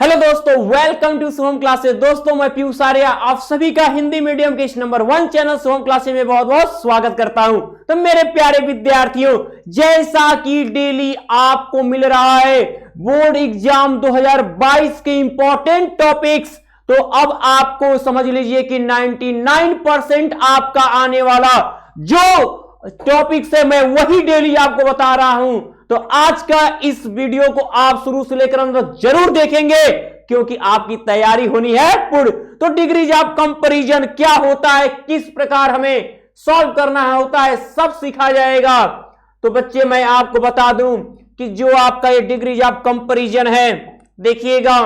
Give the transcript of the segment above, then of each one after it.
Hello दोस्तों, welcome to Soham classes. दोस्तों मैं पीयूष आर्या आप सभी का हिंदी मीडियम के इस नंबर 1 चैनल सोहम क्लासेस में बहुत बहुत स्वागत करता हूं। तो मेरे प्यारे विद्यार्थियों, जैसा कि डेली आपको मिल रहा है बोर्ड एग्जाम 2022 के इंपॉर्टेंट टॉपिक्स, तो अब आपको समझ लीजिए कि 99% आपका आने वाला जो टॉपिक्स है मैं वही डेली आपको बता रहा हूं। तो आज का इस वीडियो को आप शुरू से लेकर अंत तक जरूर देखेंगे क्योंकि आपकी तैयारी होनी है पूर्ण। तो डिग्रीज ऑफ कंपैरिजन क्या होता है, किस प्रकार हमें सॉल्व करना होता है, सब सिखा जाएगा। तो बच्चे मैं आपको बता दूं कि जो आपका ये डिग्रीज ऑफ कंपैरिजन है, देखिएगा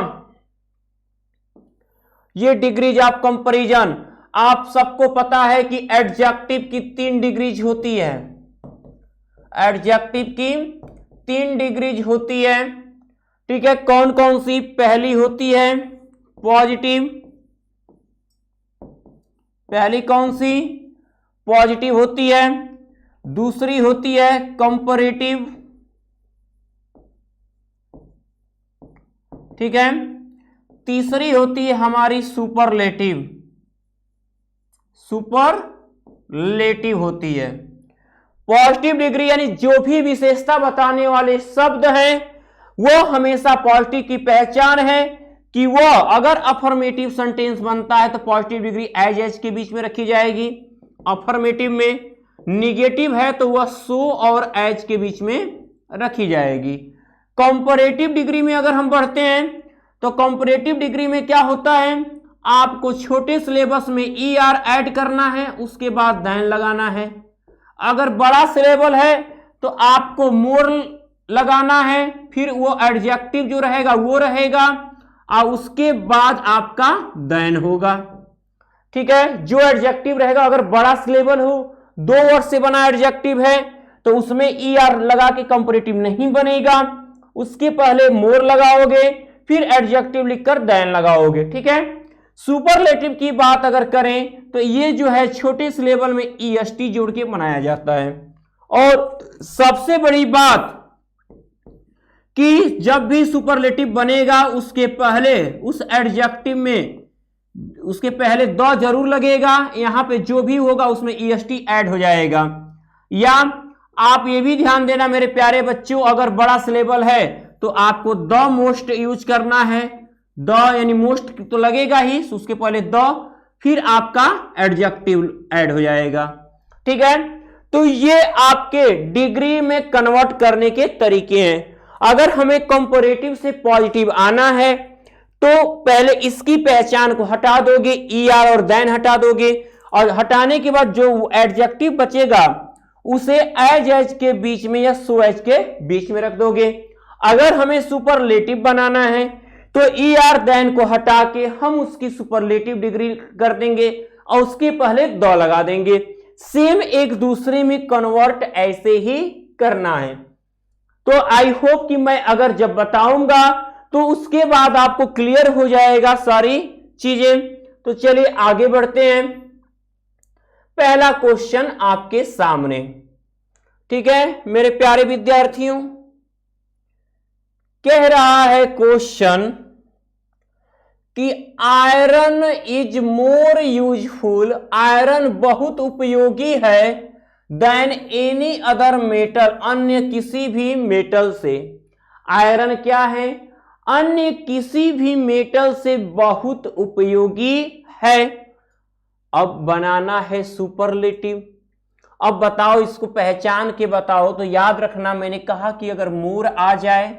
ये डिग्रीज ऑफ कंपैरिजन आप सबको पता है कि एडजेक्टिव की 3 डिग्रीज होती है। एडजेक्टिव की 3 डिग्रीज होती है, ठीक है। कौन कौन सी? पहली होती है पॉजिटिव, पहली कौन सी? पॉजिटिव होती है। दूसरी होती है कंपैरेटिव, ठीक है। तीसरी होती है हमारी सुपरलेटिव, सुपरलेटिव होती है। पॉजिटिव डिग्री यानी जो भी विशेषता बताने वाले शब्द हैं वो हमेशा पॉजिटिव की पहचान है कि वो अगर अफर्मेटिव सेंटेंस बनता है तो पॉजिटिव डिग्री एज के बीच में रखी जाएगी। अफर्मेटिव में निगेटिव है तो वह सो और एज के बीच में रखी जाएगी। कंपैरेटिव डिग्री में अगर हम बढ़ते हैं तो कंपैरेटिव डिग्री में क्या होता है, आपको छोटे सिलेबस में ER ऐड करना है, उसके बाद देन लगाना है। अगर बड़ा सिलेबल है तो आपको मोर लगाना है, फिर वो एडजेक्टिव जो रहेगा वो रहेगा और उसके बाद आपका देन होगा, ठीक है। जो एडजेक्टिव रहेगा, अगर बड़ा सिलेबल हो, 2 वर्ड से बना एडजेक्टिव है तो उसमें ER लगा के कंपैरेटिव नहीं बनेगा, उसके पहले मोर लगाओगे, फिर एडजेक्टिव लिखकर देन लगाओगे, ठीक है। सुपरलेटिव की बात अगर करें तो ये जो है छोटे सिलेबल में EST जोड़ के बनाया जाता है। और सबसे बड़ी बात कि जब भी सुपरलेटिव बनेगा उसके पहले उस एडजेक्टिव में उसके पहले द जरूर लगेगा, यहां पे जो भी होगा उसमें EST ऐड हो जाएगा। या आप ये भी ध्यान देना मेरे प्यारे बच्चों, अगर बड़ा सिलेबल है तो आपको द मोस्ट यूज करना है। द यानी मोस्ट तो लगेगा ही, उसके पहले द, फिर आपका एडजेक्टिव ऐड हो जाएगा, ठीक है। तो ये आपके डिग्री में कन्वर्ट करने के तरीके हैं। अगर हमें कंपैरेटिव से पॉजिटिव आना है तो पहले इसकी पहचान को हटा दोगे, ER और देन हटा दोगे, और हटाने के बाद जो एडजेक्टिव बचेगा उसे एज के बीच में या सो एज के बीच में रख दोगे। अगर हमें सुपरलेटिव बनाना है तो ER देन को हटा के हम उसकी सुपरलेटिव डिग्री कर देंगे और उसके पहले द लगा देंगे। सेम एक दूसरे में कन्वर्ट ऐसे ही करना है। तो आई होप कि मैं अगर जब बताऊंगा तो उसके बाद आपको क्लियर हो जाएगा सारी चीजें। तो चलिए आगे बढ़ते हैं। पहला क्वेश्चन आपके सामने, ठीक है मेरे प्यारे विद्यार्थियों। कह रहा है क्वेश्चन कि iron is more useful, iron बहुत उपयोगी है, देन एनी अदर मेटल, अन्य किसी भी मेटल से। आयरन क्या है? अन्य किसी भी मेटल से बहुत उपयोगी है। अब बनाना है सुपरलेटिव। अब बताओ, इसको पहचान के बताओ। तो याद रखना मैंने कहा कि अगर मोर आ जाए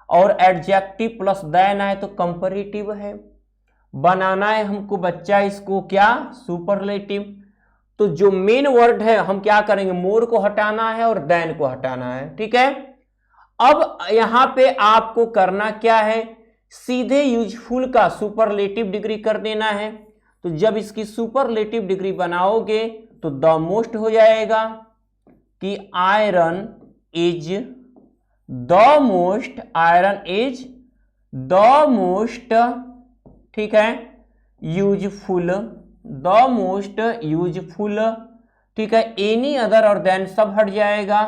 और एडजेक्टिव प्लस देन आए तो कंपैरेटिव है। बनाना है हमको बच्चा इसको क्या? सुपरलेटिव। तो जो मेन वर्ड है हम क्या करेंगे? मोर को हटाना है और देन को हटाना है, ठीक है। अब यहां पे आपको करना क्या है? सीधे यूजफुल का सुपरलेटिव डिग्री कर देना है। तो जब इसकी सुपरलेटिव डिग्री बनाओगे तो द मोस्ट हो जाएगा कि iron is the most, iron is the most, ठीक है, यूजफुल, द मोस्ट यूजफुल, ठीक है। एनी अदर और देन सब हट जाएगा,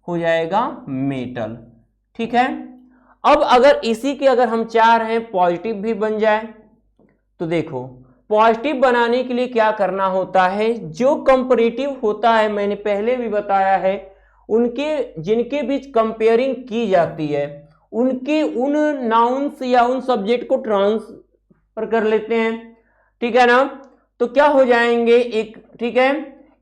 हो जाएगा मेटल, ठीक है। अब अगर इसी के अगर हम चाह रहे हैं पॉजिटिव भी बन जाए, तो देखो पॉजिटिव बनाने के लिए क्या करना होता है, जो कंपैरेटिव होता है मैंने पहले भी बताया है, उनके जिनके बीच कंपेयरिंग की जाती है उनके उन नाउन्स या उन सब्जेक्ट को ट्रांसफर कर लेते हैं, ठीक है ना। तो क्या हो जाएंगे एक, ठीक है,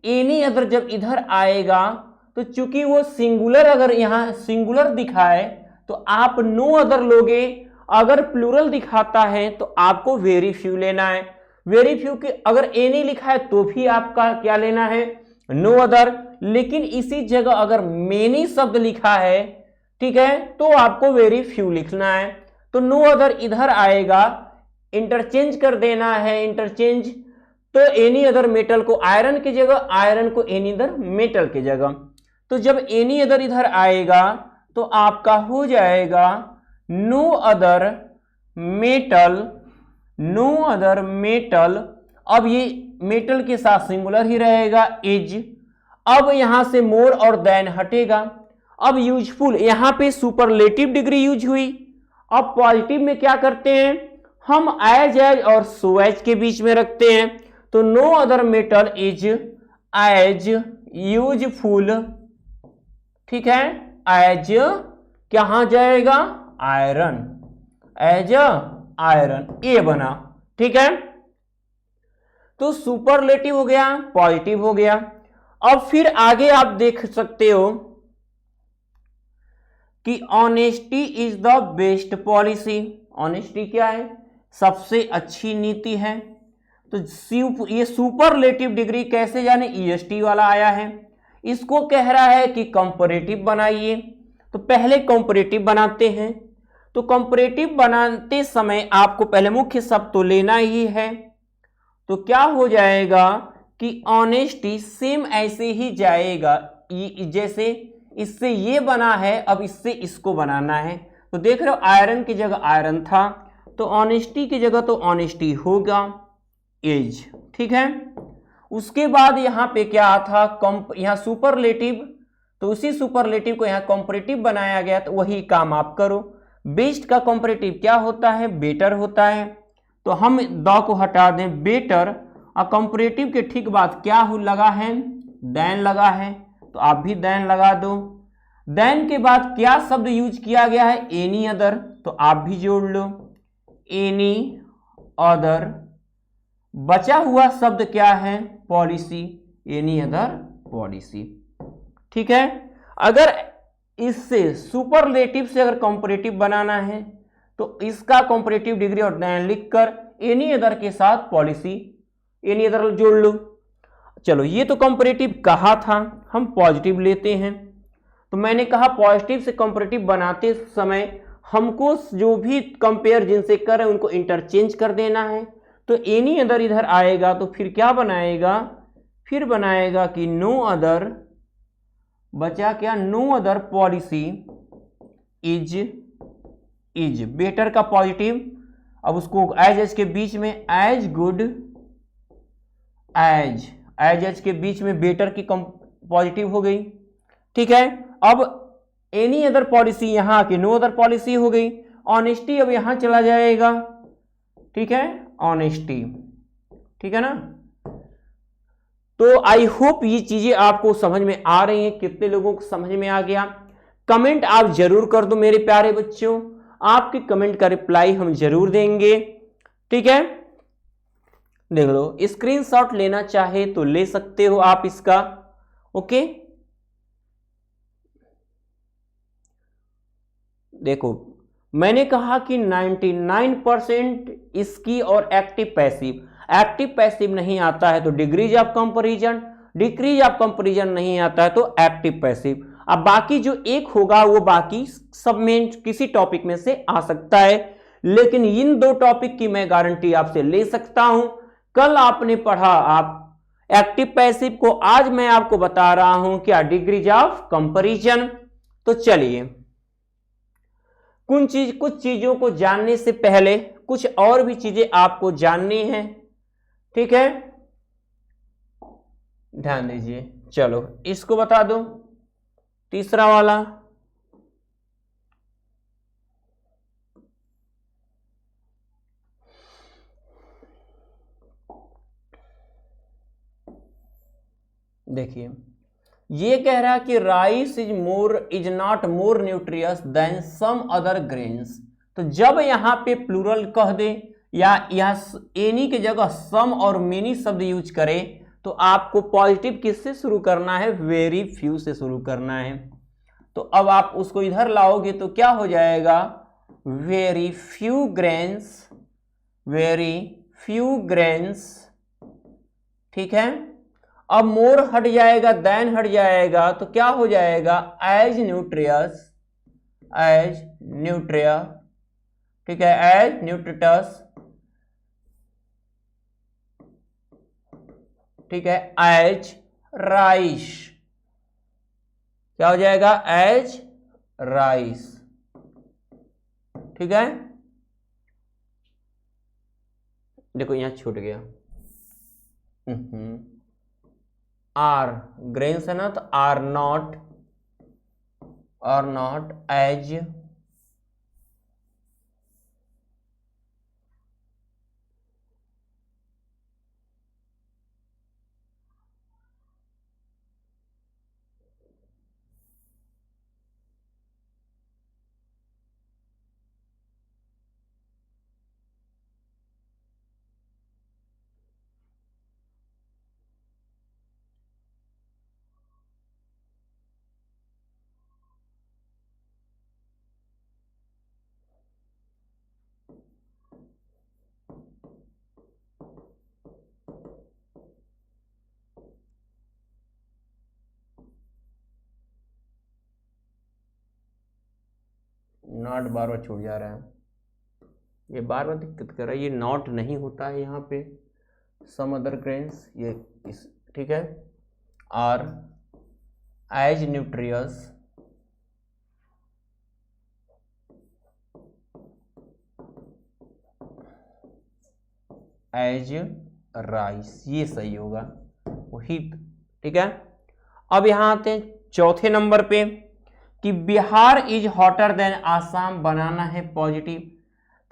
एनी अदर जब इधर आएगा तो चूंकि वो सिंगुलर अगर यहां सिंगुलर दिखाए तो आप नो अदर लोगे, अगर प्लूरल दिखाता है तो आपको वेरी फ्यू लेना है, वेरी फ्यू के अगर एनी लिखा है तो भी आपका क्या लेना है, नो अदर। लेकिन इसी जगह अगर मेनी शब्द लिखा है, ठीक है, तो आपको वेरी फ्यू लिखना है। तो नो अदर इधर आएगा, इंटरचेंज कर देना है, इंटरचेंज, तो एनी अदर मेटल को आयरन की जगह, आयरन को एनी अदर मेटल की जगह। तो जब एनी अदर इधर आएगा तो आपका हो जाएगा no other metal, no other metal. अब ये मेटल के साथ सिंगुलर ही रहेगा, इज। अब यहां से मोर और देन हटेगा। अब यूजफुल, यहां पे सुपरलेटिव डिग्री यूज हुई। अब पॉजिटिव में क्या करते हैं हम, एज और सो एज के बीच में रखते हैं। तो no other metal is as useful, ठीक है, एज कहां जाएगा, आयरन, एज आयरन, ए बना, ठीक है। तो सुपरलेटिव हो गया, पॉजिटिव हो गया। अब फिर आगे आप देख सकते हो कि honesty is the best policy. Honesty क्या है, सबसे अच्छी नीति है। तो ये सुपरलेटिव डिग्री कैसे जाने, ईएसटी वाला आया है, इसको कह रहा है कि कंपैरेटिव बनाइए। तो पहले कंपैरेटिव बनाते हैं। तो कंपैरेटिव बनाते समय आपको पहले मुख्य शब्द तो लेना ही है। तो क्या हो जाएगा कि ऑनेस्टी सेम ऐसे ही जाएगा, जैसे इससे ये बना है, अब इससे इसको बनाना है। तो देख रहे हो आयरन की जगह आयरन था, तो ऑनेस्टी की जगह तो ऑनेस्टी होगा, एज, ठीक है। उसके बाद यहां पे क्या था, यहां सुपरलेटिव, तो उसी सुपरलेटिव को यहां कंपैरेटिव बनाया गया, तो वही काम आप करो। बेस्ट का कंपैरेटिव क्या होता है, बेटर होता है। तो हम द को हटा दें, बेटर, और कंपैरेटिव के ठीक बाद क्या लगा है, देन लगा है, तो आप भी देन लगा दो। देन के बाद क्या शब्द यूज किया गया है, एनी अदर, तो आप भी जोड़ लो, एनी अदर। बचा हुआ शब्द क्या है, पॉलिसी, एनी अदर पॉलिसी, ठीक है। अगर इससे सुपरलेटिव से अगर कंपैरेटिव बनाना है तो इसका कंपैरेटिव डिग्री और देन लिखकर एनी अदर के साथ पॉलिसी, एनी अदर जोड़ लो। चलो ये तो कंपैरेटिव कहा था, हम पॉजिटिव लेते हैं। तो मैंने कहा पॉजिटिव से कंपैरेटिव बनाते समय हमको जो भी कंपेयर जिनसे कर रहे हैं उनको इंटरचेंज कर देना है। तो एनी अदर इधर आएगा तो फिर क्या बनाएगा, फिर बनाएगा कि नो अदर, बचा क्या, no other policy is better का पॉजिटिव। अब उसको एज के बीच में एज गुड, एज के बीच में बेटर की पॉजिटिव हो गई, ठीक है। अब एनी अदर पॉलिसी यहां आके नो अदर पॉलिसी हो गई। ऑनेस्टी अब यहां चला जाएगा, ठीक है, ऑनेस्टी, ठीक है ना। तो आई होप ये चीजें आपको समझ में आ रही हैं। कितने लोगों को समझ में आ गया, कमेंट आप जरूर कर दो मेरे प्यारे बच्चों, आपके कमेंट का रिप्लाई हम जरूर देंगे, ठीक है। देख लो, स्क्रीनशॉट लेना चाहे तो ले सकते हो आप इसका, ओके। देखो मैंने कहा कि 99% इसकी और एक्टिव पैसिव नहीं आता है तो डिग्रीज ऑफ कंपैरिजन नहीं आता है तो एक्टिव पैसिव। अब बाकी जो एक होगा वो बाकी सब में किसी टॉपिक में से आ सकता है, लेकिन इन दो टॉपिक की मैं गारंटी आपसे ले सकता हूं। कल आपने पढ़ा आप एक्टिव पैसिव को, आज मैं आपको बता रहा हूं क्या, डिग्रीज ऑफ कंपैरिजन। तो चलिए कुछ चीजों को जानने से पहले कुछ और भी चीजें आपको जाननी है, ठीक है, ध्यान दीजिए। चलो इसको बता दो, तीसरा वाला, देखिए ये कह रहा है कि rice is not more nutritious than some other grains. तो जब यहाँ पे प्लूरल कह दे या यहाँ एनी की जगह सम और मेनी शब्द यूज करे तो आपको पॉजिटिव किससे शुरू करना है, वेरी फ्यू से शुरू करना है। तो अब आप उसको इधर लाओगे तो क्या हो जाएगा, very few grains, very few grains, ठीक है। अब मोर हट जाएगा, देन हट जाएगा तो क्या हो जाएगा, एज न्यूट्रियस, एज न्यूट्रिया, ठीक है, एज न्यूट्रिटस, ठीक है, एज राइस, क्या हो जाएगा, एज राइस, ठीक है। देखो यहां छूट गया, आर ग्रेन्स है ना, तो आर नॉट एज नॉट, बार बार छूट जा रहा है, ये बार बार दिक्कत कर रहा है, ये नॉट नहीं होता है यहाँ पे, सम अदर ग्रेन्स ये इस, ठीक है, are as nutritious, as rice, ये सही होगा वही, ठीक है। अब यहां आते हैं चौथे नंबर पे कि Bihar is hotter than Assam, बनाना है पॉजिटिव।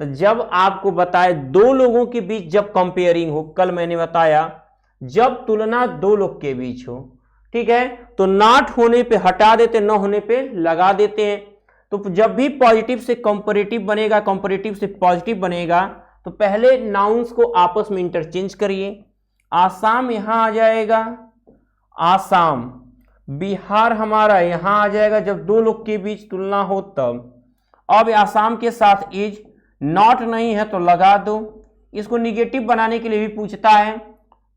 तो जब आपको बताए दो लोगों के बीच जब कंपेयरिंग हो, कल मैंने बताया जब तुलना दो लोग के बीच हो, ठीक है, तो नॉट होने पे हटा देते, न होने पे लगा देते हैं। तो जब भी पॉजिटिव से कंपैरेटिव बनेगा, कंपैरेटिव से पॉजिटिव बनेगा, तो पहले नाउन्स को आपस में इंटरचेंज करिए। आसाम यहां आ जाएगा, आसाम, बिहार हमारा यहां आ जाएगा जब दो लोग के बीच तुलना हो तब। अब आसाम के साथ इज, नॉट नहीं है तो लगा दो। इसको निगेटिव बनाने के लिए भी पूछता है,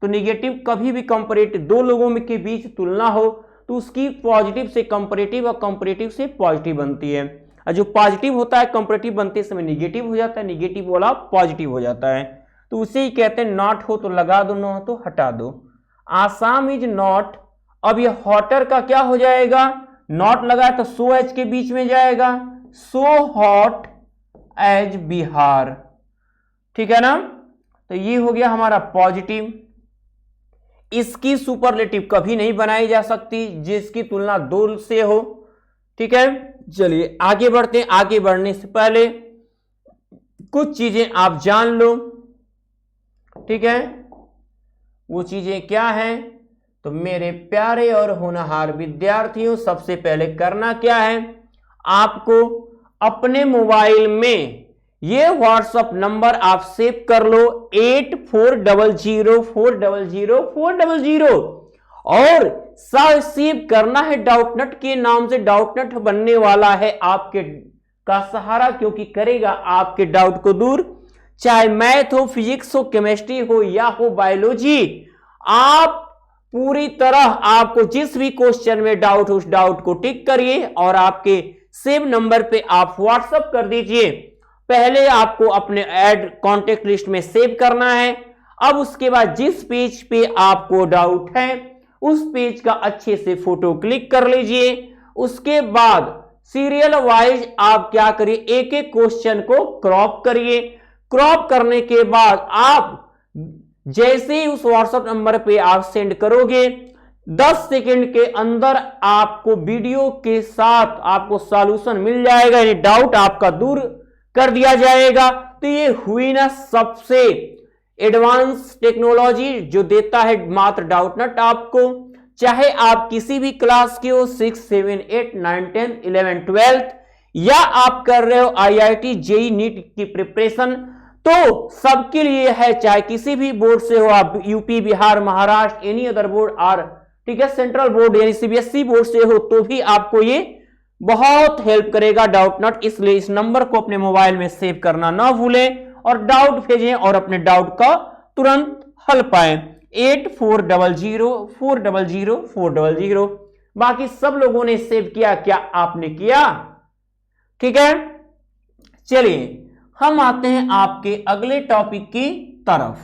तो निगेटिव कभी भी कंपैरेटिव, दो लोगों में के बीच तुलना हो तो उसकी पॉजिटिव से कंपैरेटिव और कंपैरेटिव से पॉजिटिव बनती है, और जो पॉजिटिव होता है कंपैरेटिव बनते समय निगेटिव हो जाता है, निगेटिव वाला पॉजिटिव हो जाता है। तो उसे ही कहते हैं नॉट हो तो लगा दो, न हो तो हटा दो। आसाम इज नॉट, अब ये हॉटर का क्या हो जाएगा, नॉट लगा तो सो एच के बीच में जाएगा, सो हॉट एज बिहार, ठीक है ना। तो ये हो गया हमारा पॉजिटिव। इसकी सुपरलेटिव कभी नहीं बनाई जा सकती जिसकी तुलना दो से हो, ठीक है। चलिए आगे बढ़ते हैं। आगे बढ़ने से पहले कुछ चीजें आप जान लो, ठीक है। वो चीजें क्या हैं, तो मेरे प्यारे और होनहार विद्यार्थियों, सबसे पहले करना क्या है, आपको अपने मोबाइल में ये व्हाट्सएप नंबर आप सेव कर लो 8400400400 और सेव करना है डाउटनट के नाम से। डाउटनट बनने वाला है आपके का सहारा, क्योंकि करेगा आपके डाउट को दूर, चाहे मैथ हो, फिजिक्स हो, केमिस्ट्री हो या हो बायोलॉजी। आप पूरी तरह आपको जिस भी क्वेश्चन में डाउट हो उस डाउट को टिक करिए और आपके सेव नंबर पे आप व्हाट्सएप कर दीजिए। पहले आपको अपने ऐड कॉन्टेक्ट लिस्ट में सेव करना है। अब उसके बाद जिस पेज पे आपको डाउट है उस पेज का अच्छे से फोटो क्लिक कर लीजिए। उसके बाद सीरियल वाइज आप क्या करिए, एक एक क्वेश्चन को क्रॉप करिए। क्रॉप करने के बाद आप जैसे ही उस व्हाट्सएप नंबर पे आप सेंड करोगे 10 सेकंड के अंदर आपको वीडियो के साथ आपको सॉल्यूशन मिल जाएगा, यानी डाउट आपका दूर कर दिया जाएगा। तो ये हुई ना सबसे एडवांस टेक्नोलॉजी जो देता है मात्र डाउटनट आपको। चाहे आप किसी भी क्लास के हो, 6, 7, 8, 9, 10, 11, 12, या आप कर रहे हो IIT JEE नीट की प्रिपरेशन, तो सबके लिए है। चाहे किसी भी बोर्ड से हो आप, UP, Bihar, Maharashtra, any other board, और ठीक है सेंट्रल बोर्ड यानी CBSE बोर्ड से हो, तो भी आपको ये बहुत हेल्प करेगा डाउट नॉट। इसलिए इस नंबर को अपने मोबाइल में सेव करना ना भूलें और डाउट भेजें और अपने डाउट का तुरंत हल पाएं। 8400400400। बाकी सब लोगों ने सेव किया, क्या आपने किया? ठीक है, चलिए हम आते हैं आपके अगले टॉपिक की तरफ।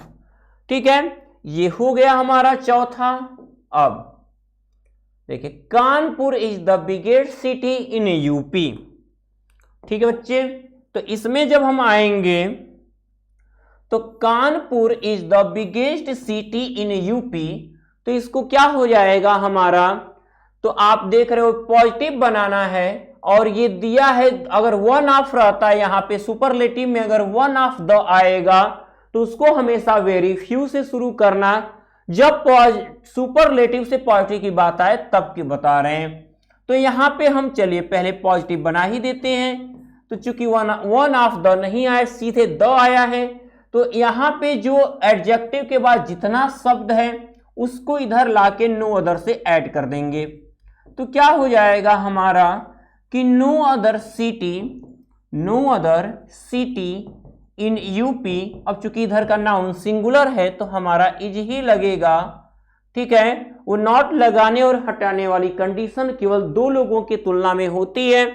ठीक है, ये हो गया हमारा चौथा। अब देखिए, Kanpur is the biggest city in UP. ठीक है बच्चे, तो इसमें जब हम आएंगे तो Kanpur is the biggest city in UP, तो इसको क्या हो जाएगा हमारा, तो आप देख रहे हो पॉजिटिव बनाना है और ये दिया है, अगर वन ऑफ रहता है यहां पे सुपरलेटिव में, अगर वन ऑफ द आएगा तो उसको हमेशा वेरी फ्यू से शुरू करना। जब सुपरलेटिव से पॉजिटिव की बात आए तब की बता रहे हैं। तो यहां पे हम चलिए पहले पॉजिटिव बना ही देते हैं। तो चूंकि वन ऑफ द नहीं आया, सीधे द आया है, तो यहां पे जो एडजेक्टिव के बाद जितना शब्द है उसको इधर लाके नो अदर से ऐड कर देंगे। तो क्या हो जाएगा हमारा कि no other city in UP. अब चूंकि इधर का नाउन सिंगुलर है तो हमारा इज ही लगेगा। ठीक है, वो नॉट लगाने और हटाने वाली कंडीशन केवल दो लोगों की तुलना में होती है।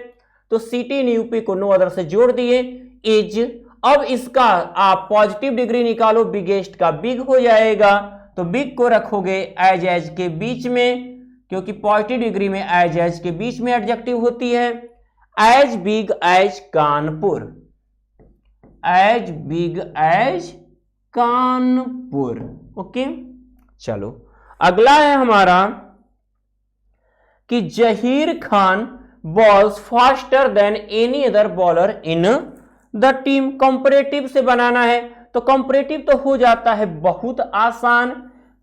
तो सिटी इन यूपी को नो अदर से जोड़ दिए, इज। अब इसका आप पॉजिटिव डिग्री निकालो, बिगेस्ट का बिग हो जाएगा, तो बिग को रखोगे एज के बीच में, क्योंकि पॉजिटिव डिग्री में एज के बीच में एडजेक्टिव होती है। As big as Kanpur, as big as Kanpur. Okay, चलो अगला है हमारा कि Zaheer Khan bowls faster than any other bowler in the team. Comparative से बनाना है, तो कंपैरेटिव तो हो जाता है बहुत आसान,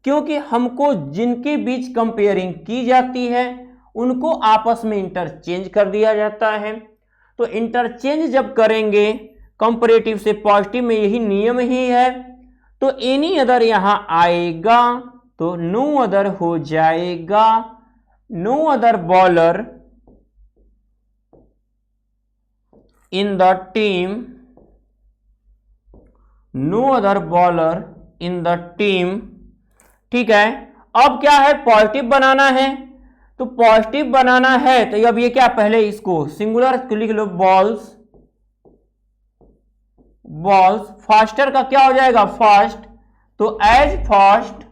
क्योंकि हमको जिनके बीच कंपेयरिंग की जाती है उनको आपस में इंटरचेंज कर दिया जाता है। तो इंटरचेंज जब करेंगे कंपैरेटिव से पॉजिटिव में, यही नियम ही है। तो एनी अदर यहां आएगा तो नो अदर हो जाएगा, no other bowler in the team, no other bowler in the team. ठीक है, अब क्या है, पॉजिटिव बनाना है। तो पॉजिटिव बनाना है तो अब ये क्या, पहले इसको सिंगुलर लिख लो, बॉल्स, बॉल्स। फास्टर का क्या हो जाएगा, फास्ट, तो as fast,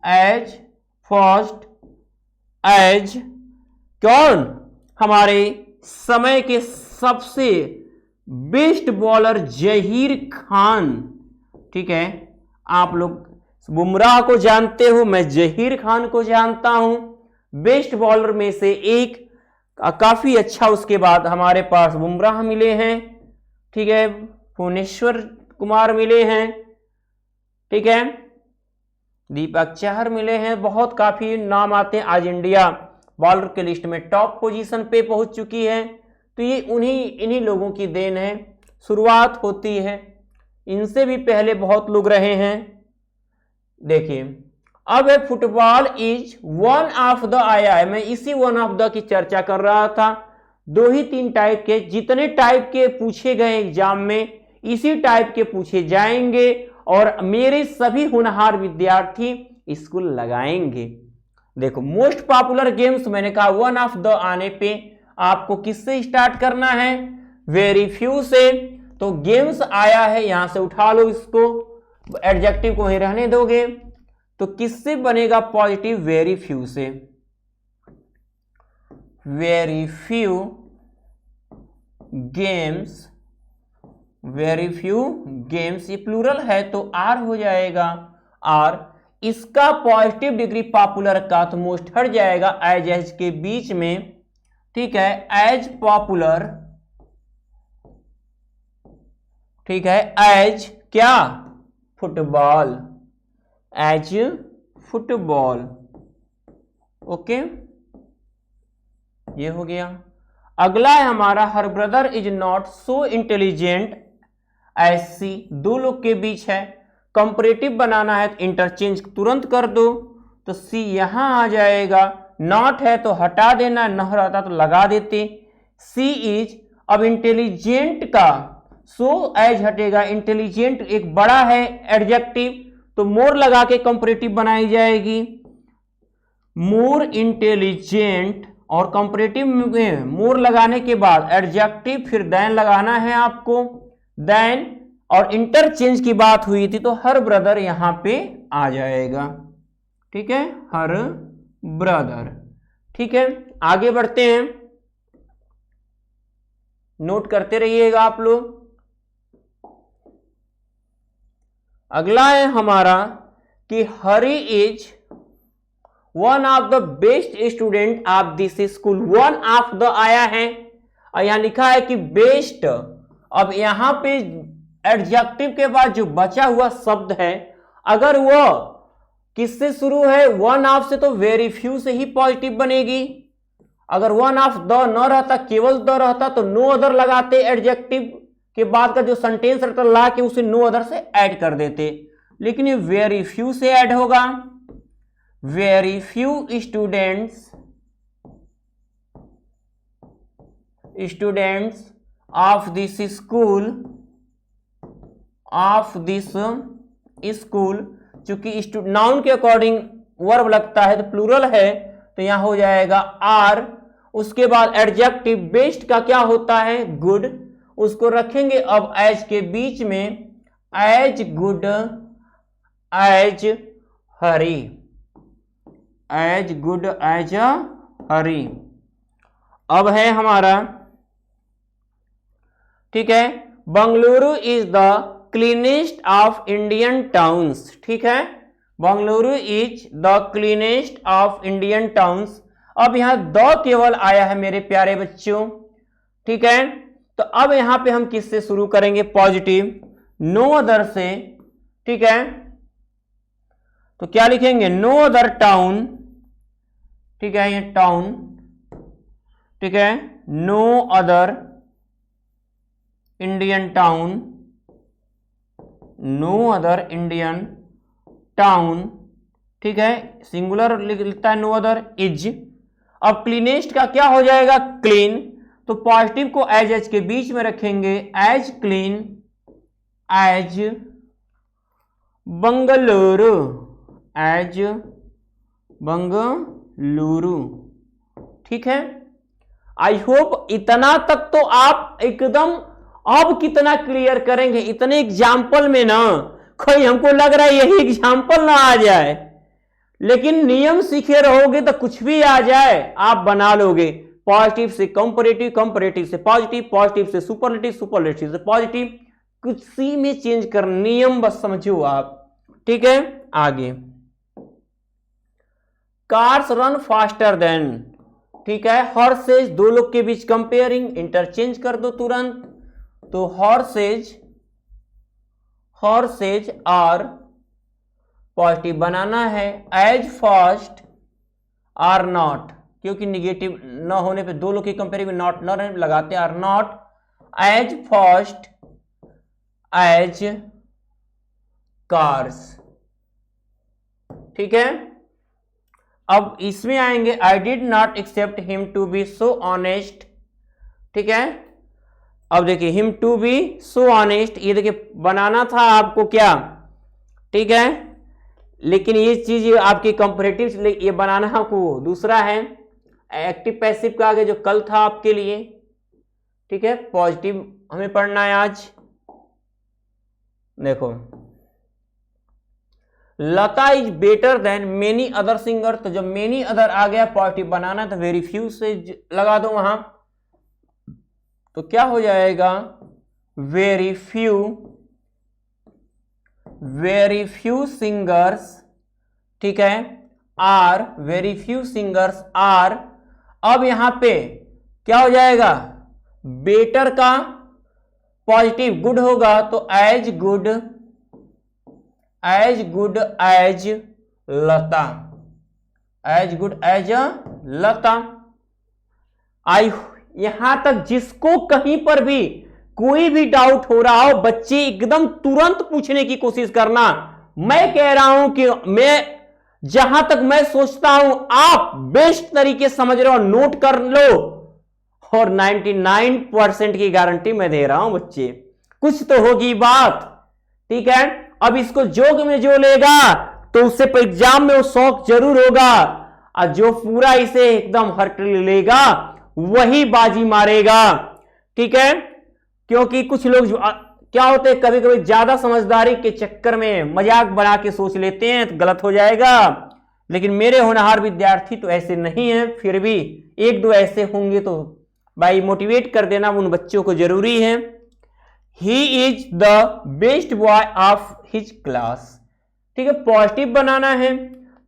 as fast, as कौन, हमारे समय के सबसे बेस्ट बॉलर जहीर खान। ठीक है, आप लोग बुमराह को जानते हो, मैं जहीर खान को जानता हूं, बेस्ट बॉलर में से एक, काफी अच्छा। उसके बाद हमारे पास बुमराह मिले हैं, ठीक है, भुवनेश्वर कुमार मिले हैं, ठीक है, दीपक चहर मिले हैं, बहुत काफी नाम आते हैं। आज इंडिया बॉलर के लिस्ट में टॉप पोजीशन पे पहुंच चुकी है। तो ये इन्हीं लोगों की देन है, शुरुआत होती है, इनसे भी पहले बहुत लोग रहे हैं। देखिए, अब है football is one of the आया है, मैं इसी वन ऑफ द की चर्चा कर रहा था। 2 ही 3 टाइप के, जितने टाइप के पूछे गए एग्जाम में इसी टाइप के पूछे जाएंगे और मेरे सभी होनहार विद्यार्थी इसको लगाएंगे। देखो, मोस्ट पॉपुलर गेम्स मैंने कहा वन ऑफ द आने पे आपको किससे स्टार्ट करना है, वेरी फ्यू से। तो गेम्स आया है, यहां से उठा लो इसको, एडजेक्टिव को ही रहने दोगे, तो किससे बनेगा पॉजिटिव, वेरी फ्यू से। Very few games, very few games, ये प्लूरल है तो आर हो जाएगा, आर। इसका पॉजिटिव डिग्री पॉपुलर का तो मोस्ट हट जाएगा एज के बीच में, ठीक है, एज पॉपुलर, ठीक है, एज क्या, फुटबॉल, एज फुटबॉल। ओके, ये हो गया। अगला है हमारा her brother is not so intelligent as she, दो लोग के बीच है, कंपैरेटिव बनाना है तो इंटरचेंज तुरंत कर दो, तो सी यहां आ जाएगा, नॉट है तो हटा देना, न रहता तो लगा देते, सी इज। अब इंटेलिजेंट का सो एज हटेगा, इंटेलिजेंट एक बड़ा है एडजेक्टिव, तो मोर लगा के कंपैरेटिव बनाई जाएगी, मोर इंटेलिजेंट, और कंपैरेटिव में मोर लगाने के बाद एडजेक्टिव फिर देन लगाना है आपको, देन, और इंटरचेंज की बात हुई थी तो हर ब्रदर यहां पे आ जाएगा, ठीक है, हर ब्रदर। ठीक है, आगे बढ़ते हैं, नोट करते रहिएगा आप लोग। अगला है हमारा कि Hari is one of the best student of this school, one of the आया है और यहां लिखा है कि बेस्ट। अब यहां पे एडजेक्टिव के बाद जो बचा हुआ शब्द है, अगर वो किससे शुरू है, वन ऑफ से, तो वेरी फ्यू से ही पॉजिटिव बनेगी। अगर वन ऑफ द न रहता, केवल द रहता, तो नो अदर लगाते, एडजेक्टिव के बाद का जो सेंटेंस रहता ला के उसे नो अदर से ऐड कर देते, लेकिन ये वेरी फ्यू से ऐड होगा, very few students of this school, चूंकि नाउन के अकॉर्डिंग वर्ब लगता है तो प्लूरल है, तो यहां हो जाएगा आर। उसके बाद एडजेक्टिव बेस्ट का क्या होता है, गुड, उसको रखेंगे अब एज के बीच में, एज गुड, एज हरी, एज गुड एज हरी। अब है हमारा, ठीक है, Bengaluru is the cleanest of Indian towns, ठीक है, Bengaluru is the cleanest of Indian towns. अब यहां द केवल आया है मेरे प्यारे बच्चों, ठीक है, तो अब यहां पे हम किससे शुरू करेंगे, पॉजिटिव, नो अदर से, ठीक है, तो क्या लिखेंगे, नो अदर टाउन, ठीक है, ये टाउन, ठीक है, no other Indian town, no other Indian town, ठीक है, सिंगुलर लिखता है, नो अदर इज। अब क्लीनेस्ट का क्या हो जाएगा, क्लीन, तो पॉजिटिव को एज के बीच में रखेंगे, as clean as Bengaluru, as Bengaluru, ठीक है। आई होप इतना तक तो आप एकदम, अब कितना क्लियर करेंगे, इतने एग्जाम्पल में ना कोई हमको लग रहा है यही एग्जाम्पल ना आ जाए, लेकिन नियम सीखे रहोगे तो कुछ भी आ जाए आप बना लोगे। पॉजिटिव से कंपैरेटिव, कंपैरेटिव से पॉजिटिव, पॉजिटिव से सुपरलेटिव, सुपरलेटिव से पॉजिटिव, कुछ सी में चेंज कर, नियम बस समझो आप, ठीक है। आगे, कार्स रन फास्टर देन, ठीक है, हॉर्सेज, दो लोग के बीच कंपेयरिंग, इंटरचेंज कर दो तुरंत, तो हॉर्सेज आर पॉजिटिव बनाना है, एज फास्ट आर नॉट, क्योंकि निगेटिव न होने पे दो लोग के कंपेयरिंग में नॉट न लगाते, are not as fast as cars, ठीक है। अब इसमें आएंगे, I did not accept him to be so honest, ठीक है। अब देखिए, him to be so honest, ये देखिए बनाना था आपको क्या, ठीक है, लेकिन ये चीज आपकी कंपैरेटिव, ये बनाना आपको दूसरा है, एक्टिव पैसिव का आगे जो कल था आपके लिए, ठीक है। पॉजिटिव हमें पढ़ना है आज, देखो, Lata is better than many other singer, तो जब मेनी अदर आ गया पॉजिटिव बनाना, तो वेरी फ्यू से लगा दो वहां, तो क्या हो जाएगा, वेरी फ्यू सिंगर्स, ठीक है, are, very few singers are. अब यहां पे क्या हो जाएगा, बेटर का पॉजिटिव गुड होगा, तो एज गुड एज लता, एज गुड एज लता। आई यहां तक जिसको कहीं पर भी कोई भी डाउट हो रहा हो, बच्चे एकदम तुरंत पूछने की कोशिश करना। मैं कह रहा हूं कि मैं जहां तक मैं सोचता हूं आप बेस्ट तरीके समझ रहे हो, नोट कर लो, और 99% की गारंटी मैं दे रहा हूं बच्चे, कुछ तो होगी बात। ठीक है, अब इसको जोग में जो लेगा तो उससे एग्जाम में वो शौक जरूर होगा, और जो पूरा इसे एकदम हट लेगा वही बाजी मारेगा। ठीक है, क्योंकि कुछ लोग क्या होते हैं, कभी कभी ज्यादा समझदारी के चक्कर में मजाक बना के सोच लेते हैं तो गलत हो जाएगा, लेकिन मेरे होनहार विद्यार्थी तो ऐसे नहीं है। फिर भी एक दो ऐसे होंगे तो भाई मोटिवेट कर देना उन बच्चों को जरूरी है। He is the best boy of his class. ठीक है, पॉजिटिव बनाना है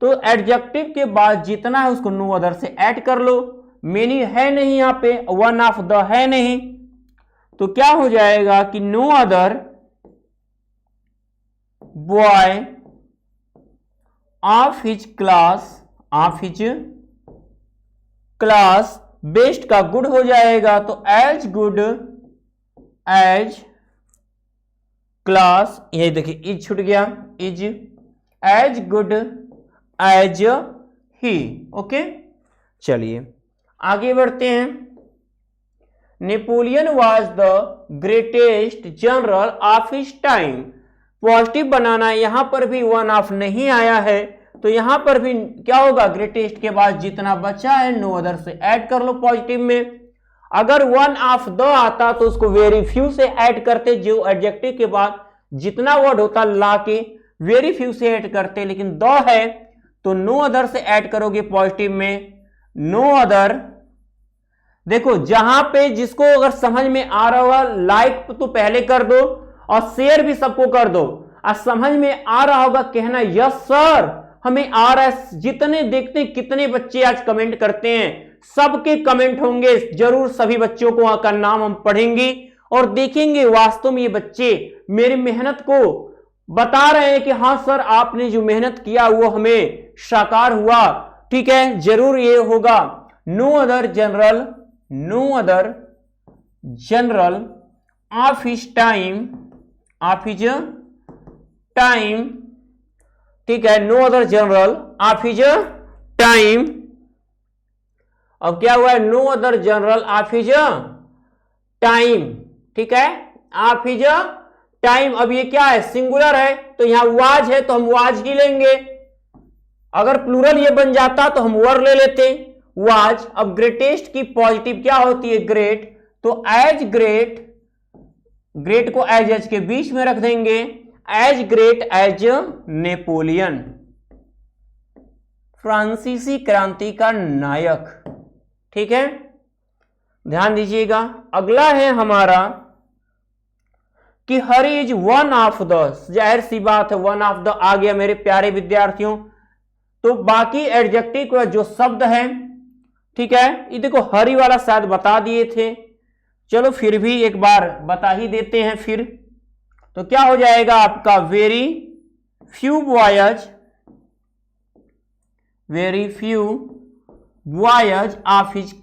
तो एडजेक्टिव के बाद जितना है उसको नो अदर से ऐड कर लो। मेनी है नहीं, यहां पे वन ऑफ द है नहीं, तो क्या हो जाएगा कि no other boy of his class, best का गुड हो जाएगा, तो एज गुड एज क्लास, ये देखिए इज छूट गया, is as good as he. Okay, चलिए आगे बढ़ते हैं। Napoleon was the greatest general of his time. Positive बनाना, यहां पर भी वन ऑफ नहीं आया है, तो यहां पर भी क्या होगा, ग्रेटेस्ट के बाद जितना बचा है नो अदर से ऐड कर लो पॉजिटिव में। अगर वन ऑफ द आता तो उसको वेरी फ्यू से ऐड करते, जो एडजेक्टिव के बाद जितना वर्ड होता ला के वेरी फ्यू से ऐड करते, लेकिन द है तो नो अदर से ऐड करोगे पॉजिटिव में। नो अदर, देखो जहां पे जिसको अगर समझ में आ रहा होगा लाइक तो पहले कर दो और शेयर भी सबको कर दो, और समझ में आ रहा होगा कहना यस सर हमें आ रहा है। जितने देखते हैं कितने बच्चे आज कमेंट करते हैं, सबके कमेंट होंगे जरूर, सभी बच्चों को का नाम हम पढ़ेंगे और देखेंगे वास्तव में ये बच्चे मेरी मेहनत को बता रहे हैं कि हाँ सर आपने जो मेहनत किया वो हमें साकार हुआ। ठीक है, जरूर ये होगा। No other general of his time, ठीक है, no other general of his time. अब क्या हुआ है, no other general of his time. ठीक है, ऑफ हिज टाइम, अब ये क्या है, सिंगुलर है तो यहां वाज है तो हम वाज ही लेंगे। अगर प्लूरल ये बन जाता तो हम वर ले लेते, वाज। अब ग्रेटेस्ट की पॉजिटिव क्या होती है, ग्रेट, तो एज ग्रेट को एज के बीच में रख देंगे, एज ग्रेट एज नेपोलियन, फ्रांसीसी क्रांति का नायक। ठीक है, ध्यान दीजिएगा। अगला है हमारा कि Hari is one of the, जाहिर सी बात है वन ऑफ द आ गया मेरे प्यारे विद्यार्थियों, तो बाकी एडजेक्टिव का जो शब्द है, ठीक है, ये देखो हरी वाला शायद बता दिए थे, चलो फिर भी एक बार बता ही देते हैं फिर। तो क्या हो जाएगा आपका, very few boys of his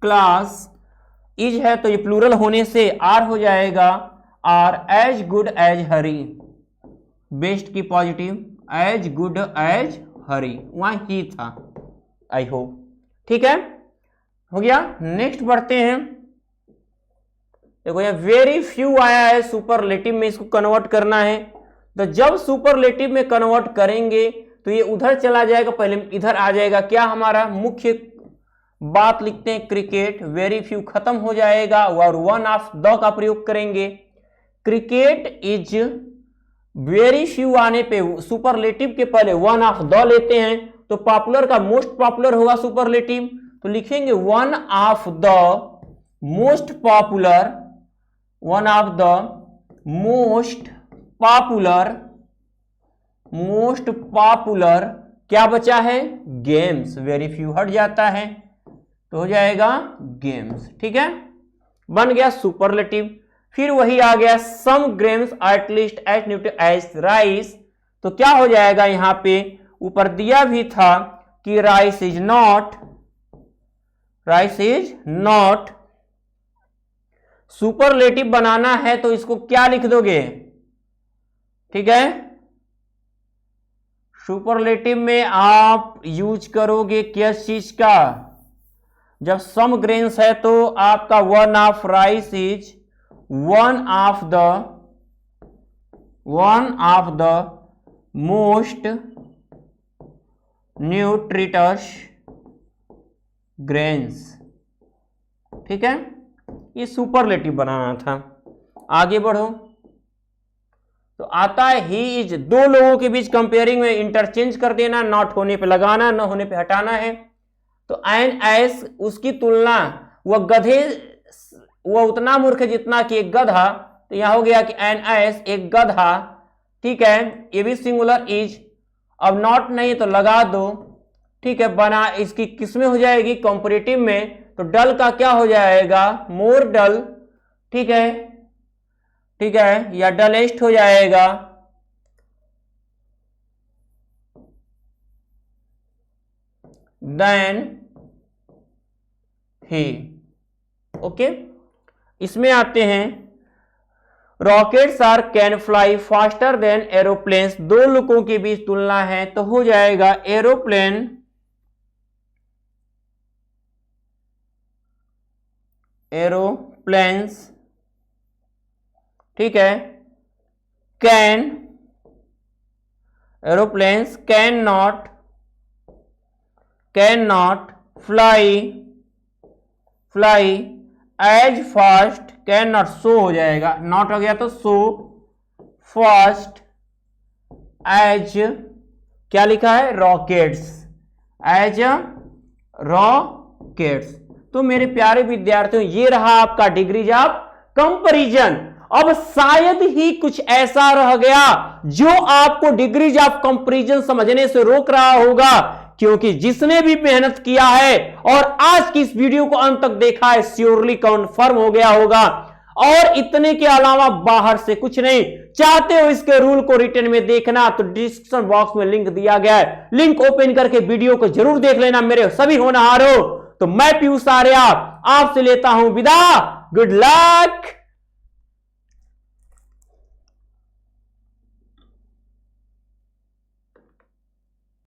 class, is है तो ये प्लूरल होने से आर हो जाएगा, are as good as Hari, best की positive as good as Hari, वहां ही था, आई होप। ठीक है, हो गया। नेक्स्ट बढ़ते हैं। देखो ये वेरी फ्यू आया है, सुपरलेटिव में इसको कन्वर्ट करना है, तो जब सुपरलेटिव में कन्वर्ट करेंगे तो ये उधर चला जाएगा, पहले इधर आ जाएगा क्या, हमारा मुख्य बात लिखते हैं क्रिकेट, वेरी फ्यू खत्म हो जाएगा और वन ऑफ द का प्रयोग करेंगे। क्रिकेट इज वेरी फ्यू आने पे सुपरलेटिव के पहले वन ऑफ द लेते हैं, तो पॉपुलर का मोस्ट पॉपुलर होगा सुपरलेटिव, तो लिखेंगे one of the most popular, one of the most popular क्या बचा है, गेम्स, वेरी फ्यू हट जाता है तो हो जाएगा गेम्स। ठीक है, बन गया सुपरलेटिव। फिर वही आ गया some grains at least as nutrient as rice, तो क्या हो जाएगा यहाँ पे ऊपर दिया भी था कि राइस इज नॉट सुपरलेटिव बनाना है तो इसको क्या लिख दोगे? ठीक है, सुपरलेटिव में आप यूज करोगे किस चीज का? जब सम ग्रेन्स है तो आपका one of rice is one of the most nutritious grains. ठीक है, ये सुपरलेटिव बनाना था। आगे बढ़ो तो आता है ही इज, दो लोगों के बीच कंपेयरिंग में इंटरचेंज कर देना, नॉट होने पे लगाना, न होने पे हटाना है। तो एन एस उसकी तुलना, वह गधे, वह उतना मूर्ख है जितना कि एक गधा, तो यहां हो गया कि एन एस एक गधा। ठीक है, ये भी सिंगुलर इज, अब नॉट नहीं तो लगा दो। ठीक है, बना इसकी किसमें हो जाएगी? कंपैरेटिव में। तो डल का क्या हो जाएगा? मोर डल। ठीक है, ठीक है, या डलेस्ट हो जाएगा। Then he. ओके, इसमें आते हैं rockets are can fly faster than aeroplanes. दो लोगों के बीच तुलना है तो हो जाएगा एरोप्लेन्स। ठीक है, aeroplanes can not fly as fast, can not so हो जाएगा, नॉट हो गया तो सो फास्ट एज, क्या लिखा है? Rockets, as rockets. तो मेरे प्यारे विद्यार्थियों, ये रहा आपका डिग्रीज ऑफ कंपैरिजन। अब शायद ही कुछ ऐसा रह गया जो आपको डिग्रीज ऑफ कंपैरिजन समझने से रोक रहा होगा, क्योंकि जिसने भी मेहनत किया है और आज की इस वीडियो को अंत तक देखा है, श्योरली कन्फर्म हो गया होगा। और इतने के अलावा बाहर से कुछ नहीं। चाहते हो इसके रूल को रिटर्न में देखना तो डिस्क्रिप्शन बॉक्स में लिंक दिया गया है, लिंक ओपन करके वीडियो को जरूर देख लेना मेरे सभी होनहारों। तो मैं पीयूष आर्या आपसे लेता हूं विदा। Good luck.